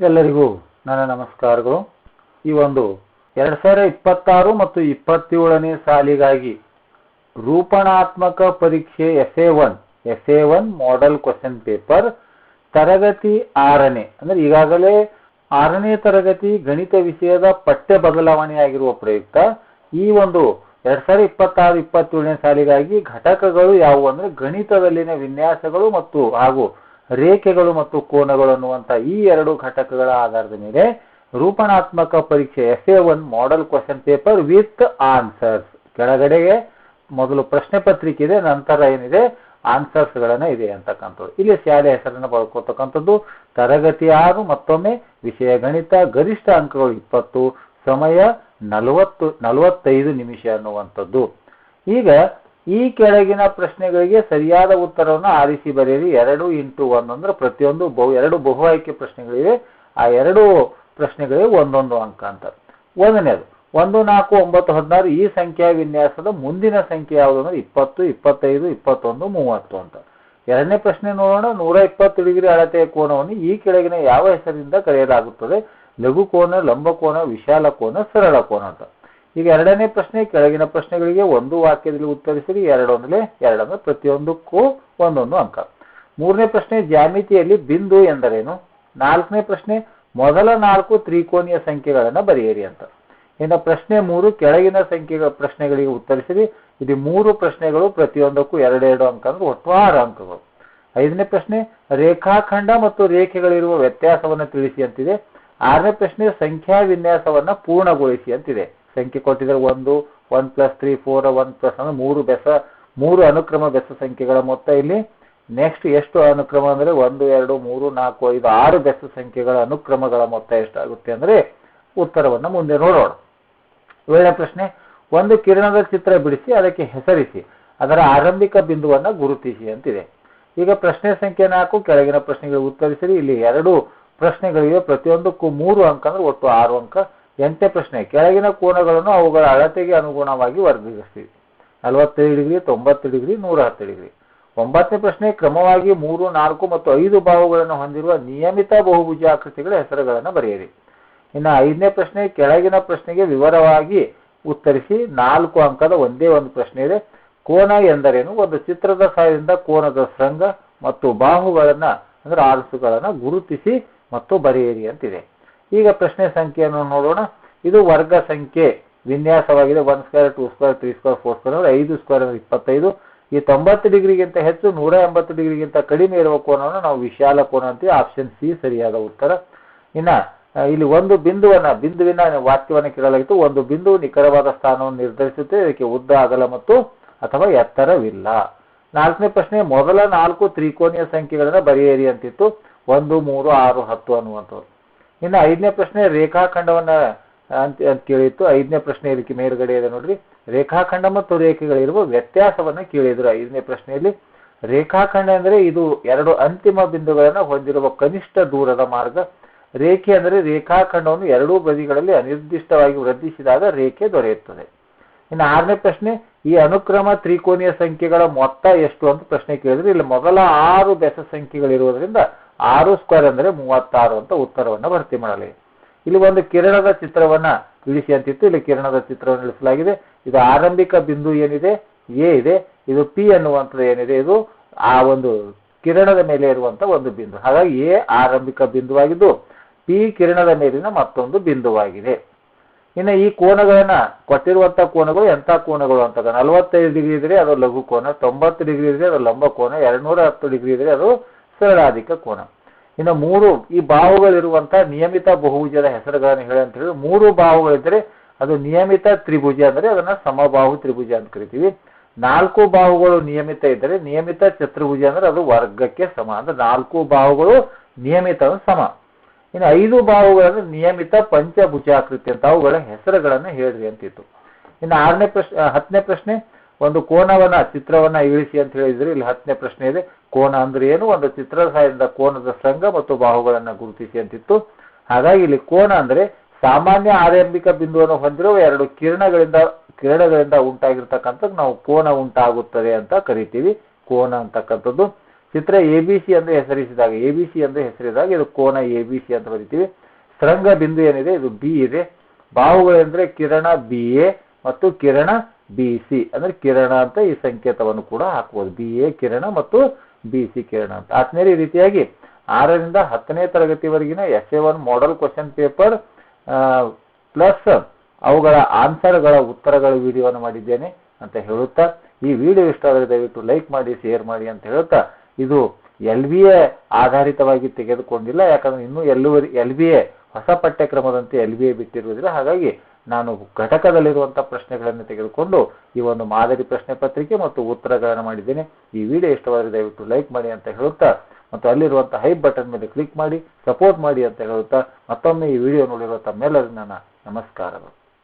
ಎಲ್ಲರಿಗೂ ನನ್ನ ನಮಸ್ಕಾರಗಳು. ಈ ಒಂದು 2026 ಮತ್ತು 27ನೇ ಸಾಲಿಗಾಗಿ ರೂಪಣಾತ್ಮಕ ಪರೀಕ್ಷೆ FA1 ಮಾಡೆಲ್ ಕ್ವೆಶ್ಚನ್ ಪೇಪರ್ ತರಗತಿ 6ನೇ ಅಂದ್ರೆ ಈಗಾಗಲೇ 6ನೇ ತರಗತಿ ಗಣಿತ ವಿಷಯದ ಪಠ್ಯ ಬದಲಾವಣೆಯಾಗಿರುವ ಪ್ರಯುಕ್ತ ಈ ಒಂದು 2026-27ನೇ ಸಾಲಿಗಾಗಿ ಘಟಕಗಳು ಯಾವುವು ಅಂದ್ರೆ ಗಣಿತದಲ್ಲಿನ ವಿನ್ಯಾಸಗಳು ಮತ್ತು ಹಾಗೂ ರೇಖೆಗಳು ಮತ್ತು ಕೋನಗಳು ಅನ್ನುವಂಥ ಈ ಎರಡು ಘಟಕಗಳ ಆಧಾರದ ಮೇಲೆ ರೂಪಣಾತ್ಮಕ ಪರೀಕ್ಷೆ FA1 model question paper with answers ಕೆಳಗಡೆಗೆ ಮೊದಲು ಪ್ರಶ್ನೆ ಪತ್ರಿಕೆ ಇದೆ, ನಂತರ ಏನಿದೆ ಆನ್ಸರ್ಸ್ ಗಳನ್ನ ಇದೆ ಅಂತಕ್ಕಂಥದ್ದು. ಇಲ್ಲಿ ಶಾಲೆ ಹೆಸರನ್ನು ಬರ್ಕೋತಕ್ಕಂಥದ್ದು ತರಗತಿ 6, ಮತ್ತೊಮ್ಮೆ ವಿಷಯ ಗಣಿತ, ಗರಿಷ್ಠ ಅಂಕಗಳು 20, ಸಮಯ 45 ನಿಮಿಷ ಅನ್ನುವಂಥದ್ದು. ಈಗ ಈ ಕೆಳಗಿನ ಪ್ರಶ್ನೆಗಳಿಗೆ ಸರಿಯಾದ ಉತ್ತರವನ್ನು ಆರಿಸಿ ಬರೆಯಿರಿ. 2x1 ಅಂದ್ರೆ ಪ್ರತಿಯೊಂದು ಎರಡು ಬಹು ಆಯ್ಕೆ ಪ್ರಶ್ನೆಗಳಿವೆ. ಆ ಎರಡು ಪ್ರಶ್ನೆಗಳಿಗೆ ಒಂದೊಂದು ಅಂಕ ಅಂತ. ಒಂದನೇದು 1, 4, 9, 16 ಈ ಸಂಖ್ಯಾ ವಿನ್ಯಾಸದ ಮುಂದಿನ ಸಂಖ್ಯೆ ಯಾವುದು ಅಂದ್ರೆ 20, 25, 21, 30 ಅಂತ. ಎರಡನೇ ಪ್ರಶ್ನೆ ನೋಡೋಣ. 120 ಡಿಗ್ರಿ ಅಳತೆಯ ಕೋನವನ್ನು ಈ ಕೆಳಗಿನ ಯಾವ ಹೆಸರಿಂದ ಕರೆಯಲಾಗುತ್ತದೆ? ಲಘು ಕೋನ, ಲಂಬ ಕೋನ, ವಿಶಾಲ ಕೋನ, ಸರಳ ಕೋನ ಅಂತ. ಈಗ ಎರಡನೇ ಪ್ರಶ್ನೆ ಕೆಳಗಿನ ಪ್ರಶ್ನೆಗಳಿಗೆ ಒಂದು ವಾಕ್ಯದಲ್ಲಿ ಉತ್ತರಿಸಿರಿ. 2 ಅಂದ್ರೆ ಪ್ರತಿಯೊಂದಕ್ಕೂ ಒಂದೊಂದು ಅಂಕ. ಮೂರನೇ ಪ್ರಶ್ನೆ ಜ್ಯಾಮಿತಿಯಲ್ಲಿ ಬಿಂದು ಎಂದರೇನು? ನಾಲ್ಕನೇ ಪ್ರಶ್ನೆ ಮೊದಲ 4 ತ್ರಿಕೋನೀಯ ಸಂಖ್ಯೆಗಳನ್ನು ಬರೆಯಿರಿ ಅಂತ. ಇನ್ನು ಪ್ರಶ್ನೆ 3 ಕೆಳಗಿನ ಸಂಖ್ಯೆಗಳ ಪ್ರಶ್ನೆಗಳಿಗೆ ಉತ್ತರಿಸಿರಿ. ಇದು 3 ಪ್ರಶ್ನೆಗಳು, ಪ್ರತಿಯೊಂದಕ್ಕೂ 2 ಅಂಕ ಅಂದ್ರೆ ಒಟ್ಟು 6 ಅಂಕಗಳು. ಐದನೇ ಪ್ರಶ್ನೆ ರೇಖಾಖಂಡ ಮತ್ತು ರೇಖೆಗಳಿರುವ ವ್ಯತ್ಯಾಸವನ್ನು ತಿಳಿಸಿ ಅಂತಿದೆ. ಆರನೇ ಪ್ರಶ್ನೆ ಸಂಖ್ಯಾ ವಿನ್ಯಾಸವನ್ನ ಪೂರ್ಣಗೊಳಿಸಿ ಅಂತಿದೆ. ಸಂಖ್ಯೆ ಕೊಟ್ಟಿದ್ದಾರೆ 1, 1 + 3, 4, 1 + ಅಂದ್ರೆ ಮೂರು ಅನುಕ್ರಮ ಬೆಸ ಸಂಖ್ಯೆಗಳ ಮೊತ್ತ. ಇಲ್ಲಿ ನೆಕ್ಸ್ಟ್ ಎಷ್ಟು ಅನುಕ್ರಮ ಅಂದ್ರೆ 1, 2, 3, 4, 5, 6 ಬೆಸ ಸಂಖ್ಯೆಗಳ ಅನುಕ್ರಮಗಳ ಮೊತ್ತ ಎಷ್ಟಾಗುತ್ತೆ ಅಂದ್ರೆ ಉತ್ತರವನ್ನು ಮುಂದೆ ನೋಡೋಣ. ಏಳನೇ ಪ್ರಶ್ನೆ ಒಂದು ಕಿರಣದ ಚಿತ್ರ ಬಿಡಿಸಿ ಅದಕ್ಕೆ ಹೆಸರಿಸಿ, ಅದರ ಆರಂಭಿಕ ಬಿಂದುವನ್ನ ಗುರುತಿಸಿ ಅಂತಿದೆ. ಈಗ ಪ್ರಶ್ನೆ ಸಂಖ್ಯೆ 4 ಕೆಳಗಿನ ಪ್ರಶ್ನೆಗಳಿಗೆ ಉತ್ತರಿಸಿರಿ. ಇಲ್ಲಿ 2 ಪ್ರಶ್ನೆಗಳಿವೆ, ಪ್ರತಿಯೊಂದಕ್ಕೂ 3 ಅಂಕ ಅಂದ್ರೆ ಒಟ್ಟು 6 ಅಂಕ. 8ನೇ ಪ್ರಶ್ನೆ ಕೆಳಗಿನ ಕೋನಗಳನ್ನು ಅವುಗಳ ಅಳತೆಗೆ ಅನುಗುಣವಾಗಿ ವರ್ಗೀಕರಿಸಿ. 45 ಡಿಗ್ರಿ, 90 ಡಿಗ್ರಿ, 110 ಡಿಗ್ರಿ. 9ನೇ ಪ್ರಶ್ನೆ ಕ್ರಮವಾಗಿ 3, 4 ಮತ್ತು 5 ಬಾಹುಗಳನ್ನು ಹೊಂದಿರುವ ನಿಯಮಿತ ಬಹುಭುಜಾಕೃತಿಗಳ ಹೆಸರುಗಳನ್ನು ಬರೆಯಿರಿ. ಇನ್ನು 5ನೇ ಪ್ರಶ್ನೆ ಕೆಳಗಿನ ಪ್ರಶ್ನೆಗೆ ವಿವರವಾಗಿ ಉತ್ತರಿಸಿ. 4 ಅಂಕದ ಒಂದೇ ಒಂದು ಪ್ರಶ್ನೆ ಇದೆ. ಕೋನ ಎಂದರೇನು? ಒಂದು ಚಿತ್ರದ ಸಹಾಯದಿಂದ ಕೋನದ ಶೃಂಗ ಮತ್ತು ಬಾಹುಗಳನ್ನ ಅಂದ್ರೆ ಆರ್ಸುಗಳನ್ನ ಗುರುತಿಸಿ ಮತ್ತು ಬರೆಯಿರಿ ಅಂತಿದೆ. ಈಗ ಪ್ರಶ್ನೆ ಸಂಖ್ಯೆಯನ್ನು ನೋಡೋಣ. ಇದು ವರ್ಗ ಸಂಖ್ಯೆ ವಿನ್ಯಾಸವಾಗಿದೆ. 1 ಸ್ಕ್ವೇರ್, 2 ಸ್ಕ್ವೇರ್, 3 ಸ್ಕ್ವೇರ್, 4 ಸ್ಕ್ವೇರ್ ಅಂದ್ರೆ 5 ಸ್ಕ್ವೇರ್ ಅಂದ್ರೆ 25. ಈ 90 ಡಿಗ್ರಿಗಿಂತ ಹೆಚ್ಚು, 180 ಡಿಗ್ರಿಗಿಂತ ಕಡಿಮೆ ಇರುವ ಕೋನವನ್ನು ನಾವು ವಿಶಾಲ ಕೋನ ಅಂತೀವಿ. ಆಪ್ಷನ್ ಸಿ ಸರಿಯಾದ ಉತ್ತರ. ಇನ್ನ ಇಲ್ಲಿ ಒಂದು ಬಿಂದುವಿನ ವಾಕ್ಯವನ್ನು ಕೇಳಲಾಗಿತ್ತು. ಒಂದು ಬಿಂದು ನಿಖರವಾದ ಸ್ಥಾನವನ್ನು ನಿರ್ಧರಿಸುತ್ತೆ. ಇದಕ್ಕೆ ಉದ್ದ, ಅಗಲ ಮತ್ತು ಅಥವಾ ಎತ್ತರವಿಲ್ಲ. 4ನೇ ಪ್ರಶ್ನೆ ಮೊದಲ 4 ತ್ರಿಕೋನೀಯ ಸಂಖ್ಯೆಗಳನ್ನ ಬರೆಯಿರಿ ಅಂತಿತ್ತು. 1, 3, 6, 10 ಅನ್ನುವಂಥದ್ದು. ಇನ್ನು 5ನೇ ಪ್ರಶ್ನೆ ರೇಖಾಖಂಡವನ್ನ ಅಂತ ಕೇಳಿತ್ತು. 5ನೇ ಪ್ರಶ್ನೆ ಇದಕ್ಕೆ ಮೇಲ್ಗಡೆ ಇದೆ ನೋಡ್ರಿ. ರೇಖಾಖಂಡ ಮತ್ತು ರೇಖೆಗಳಿರುವ ವ್ಯತ್ಯಾಸವನ್ನ ಕೇಳಿದ್ರು 5ನೇ ಪ್ರಶ್ನೆಯಲ್ಲಿ. ರೇಖಾಖಂಡ ಅಂದ್ರೆ ಇದು 2 ಅಂತಿಮ ಬಿಂದುಗಳನ್ನ ಹೊಂದಿರುವ ಕನಿಷ್ಠ ದೂರದ ಮಾರ್ಗ. ರೇಖೆ ಅಂದರೆ ರೇಖಾಖಂಡವನ್ನು 2 ಬದಿಗಳಲ್ಲಿ ಅನಿರ್ದಿಷ್ಟವಾಗಿ ವೃದ್ಧಿಸಿದಾಗ ರೇಖೆ ದೊರೆಯುತ್ತದೆ. ಇನ್ನು 6ನೇ ಪ್ರಶ್ನೆ ಈ ಅನುಕ್ರಮ ತ್ರಿಕೋನೀಯ ಸಂಖ್ಯೆಗಳ ಮೊತ್ತ ಎಷ್ಟು ಅಂತ ಪ್ರಶ್ನೆ ಕೇಳಿದ್ರೆ ಇಲ್ಲಿ ಮೊದಲ 6 ಬೆಸ ಸಂಖ್ಯೆಗಳಿರುವುದರಿಂದ 6 ಸ್ಕ್ವೇರ್ ಅಂದ್ರೆ 36 ಅಂತ ಉತ್ತರವನ್ನ ಭರ್ತಿ ಮಾಡಲಿ. ಇಲ್ಲಿ ಒಂದು ಕಿರಣದ ಚಿತ್ರವನ್ನ ಇಳಿಸಿ ಅಂತಿತ್ತು. ಇಲ್ಲಿ ಕಿರಣದ ಚಿತ್ರವನ್ನು ಇಳಿಸಲಾಗಿದೆ. ಇದು ಆರಂಭಿಕ ಬಿಂದು ಏನಿದೆ ಎ ಇದೆ. ಇದು ಪಿ ಅನ್ನುವಂಥದ್ದು ಏನಿದೆ ಇದು ಆ ಒಂದು ಕಿರಣದ ಮೇಲೆ ಇರುವಂತ ಒಂದು ಬಿಂದು. ಹಾಗಾಗಿ ಎ ಆರಂಭಿಕ ಬಿಂದುವಾಗಿದ್ದು ಪಿ ಕಿರಣದ ಮೇಲಿನ ಮತ್ತೊಂದು ಬಿಂದುವಾಗಿದೆ. ಇನ್ನು ಈ ಕೋನಗಳನ್ನ ಕೊಟ್ಟಿರುವಂತಹ ಕೋನಗಳು ಎಂಥ ಕೋನಗಳು ಅಂತ 45 ಡಿಗ್ರಿ ಇದ್ರೆ ಅದು ಲಘು ಕೋನ, 90 ಡಿಗ್ರಿ ಇದ್ರೆ ಅದು ಲಂಬ ಕೋನ, 210 ಡಿಗ್ರಿ ಇದ್ರೆ ಅದು ಸರಳಾಧಿಕ ಕೋನ. ಇನ್ನು 3 ಈ ಬಾಹುಗಳಿರುವಂತಹ ನಿಯಮಿತ ಬಹುಭುಜದ ಹೆಸರುಗಳನ್ನು ಹೇಳಿ ಅಂತ ಹೇಳಿ 3 ಬಾಹುಗಳಿದ್ರೆ ಅದು ನಿಯಮಿತ ತ್ರಿಭುಜ ಅಂದ್ರೆ ಅದನ್ನ ಸಮಬಾಹು ತ್ರಿಭುಜ ಅಂತ ಕರಿತೀವಿ. 4 ಬಾಹುಗಳು ನಿಯಮಿತ ಇದ್ದರೆ ನಿಯಮಿತ ಚತುರ್ಭುಜ ಅಂದ್ರೆ ಅದು ವರ್ಗಕ್ಕೆ ಸಮ ಅಂದ್ರೆ 4 ಬಾಹುಗಳು ನಿಯಮಿತ ಸಮ. ಇನ್ನು 5 ಬಾಹುಗಳನ್ನು ನಿಯಮಿತ ಪಂಚಭುಜಾಕೃತಿ ಅಂತ ಅವುಗಳ ಹೆಸರುಗಳನ್ನು ಹೇಳ್ರಿ ಅಂತಿತ್ತು. ಇನ್ನು 10ನೇ ಪ್ರಶ್ನೆ ಒಂದು ಕೋನವನ್ನ ಚಿತ್ರವನ್ನ ಇಳಿಸಿ ಅಂತ ಹೇಳಿದ್ರೆ ಇಲ್ಲಿ 10ನೇ ಪ್ರಶ್ನೆ ಇದೆ. ಕೋನ ಅಂದ್ರೆ ಏನು? ಒಂದು ಚಿತ್ರದ ಸಹಾಯದಿಂದ ಕೋನದ ಶೃಂಗ ಮತ್ತು ಬಾಹುಗಳನ್ನ ಗುರುತಿಸಿ ಅಂತಿತ್ತು. ಹಾಗಾಗಿ ಇಲ್ಲಿ ಕೋನ ಅಂದ್ರೆ ಸಾಮಾನ್ಯ ಆರಂಭಿಕ ಬಿಂದುವನ್ನು ಹೊಂದಿರುವ 2 ಕಿರಣಗಳಿಂದ ಉಂಟಾಗಿರ್ತಕ್ಕಂಥದ್ದು ನಾವು ಕೋನ ಉಂಟಾಗುತ್ತದೆ ಅಂತ ಕರಿತೀವಿ. ಕೋನ ಅಂತಕ್ಕಂಥದ್ದು ಚಿತ್ರ ABC ಎಂದು ಹೆಸರಿಸಿದಾಗ ಇದು ಕೋನ ABC ಅಂತ ಬರೀತೀವಿ. ಸರಂಗ ಬಿಂದು ಏನಿದೆ ಇದು B ಇದೆ. ಬಾಹುಗಳೆಂದ್ರೆ ಕಿರಣ BA ಮತ್ತು ಕಿರಣ BC, ಅಂದ್ರೆ ಕಿರಣ ಅಂತ ಈ ಸಂಕೇತವನ್ನು ಕೂಡ ಹಾಕಬಹುದು. BA ಕಿರಣ ಮತ್ತು BC ಕಿರಣ ಅಂತ. ಆದ್ಮೇಲೆ ಈ ರೀತಿಯಾಗಿ 6ರಿಂದ 10ನೇ ತರಗತಿವರೆಗಿನ SA1 model question paper plus ಅವುಗಳ ಆನ್ಸರ್ಗಳ ಉತ್ತರಗಳ ವಿಡಿಯೋವನ್ನು ಮಾಡಿದ್ದೇನೆ ಅಂತ ಹೇಳುತ್ತಾ, ಈ ವಿಡಿಯೋ ಇಷ್ಟ ಆದರೆ ದಯವಿಟ್ಟು ಲೈಕ್ ಮಾಡಿ, ಶೇರ್ ಮಾಡಿ ಅಂತ ಹೇಳುತ್ತಾ, ಇದು LBA ಆಧಾರಿತವಾಗಿ ತೆಗೆದುಕೊಂಡಿಲ್ಲ, ಯಾಕಂದ್ರೆ ಇನ್ನೂ LBA ಹೊಸ ಪಠ್ಯಕ್ರಮದಂತೆ LBA ಬಿಟ್ಟಿರುವುದಿಲ್ಲ. ಹಾಗಾಗಿ ನಾನು ಘಟಕದಲ್ಲಿರುವಂತಹ ಪ್ರಶ್ನೆಗಳನ್ನು ತೆಗೆದುಕೊಂಡು ಈ ಒಂದು ಮಾದರಿ ಪ್ರಶ್ನೆ ಪತ್ರಿಕೆ ಮತ್ತು ಉತ್ತರಗಳನ್ನು ಮಾಡಿದ್ದೇನೆ. ಈ ವಿಡಿಯೋ ಇಷ್ಟವಾದರೆ ದಯವಿಟ್ಟು ಲೈಕ್ ಮಾಡಿ ಅಂತ ಹೇಳುತ್ತಾ, ಮತ್ತು ಅಲ್ಲಿರುವಂತಹ ಹೈಪ್ ಬಟನ್ ಮೇಲೆ ಕ್ಲಿಕ್ ಮಾಡಿ ಸಪೋರ್ಟ್ ಮಾಡಿ ಅಂತ ಹೇಳುತ್ತಾ, ಮತ್ತೊಮ್ಮೆ ಈ ವಿಡಿಯೋ ನೋಡಿರುವ ತಮ್ಮೆಲ್ಲರಿಗೂ ನನ್ನ ನಮಸ್ಕಾರಗಳು.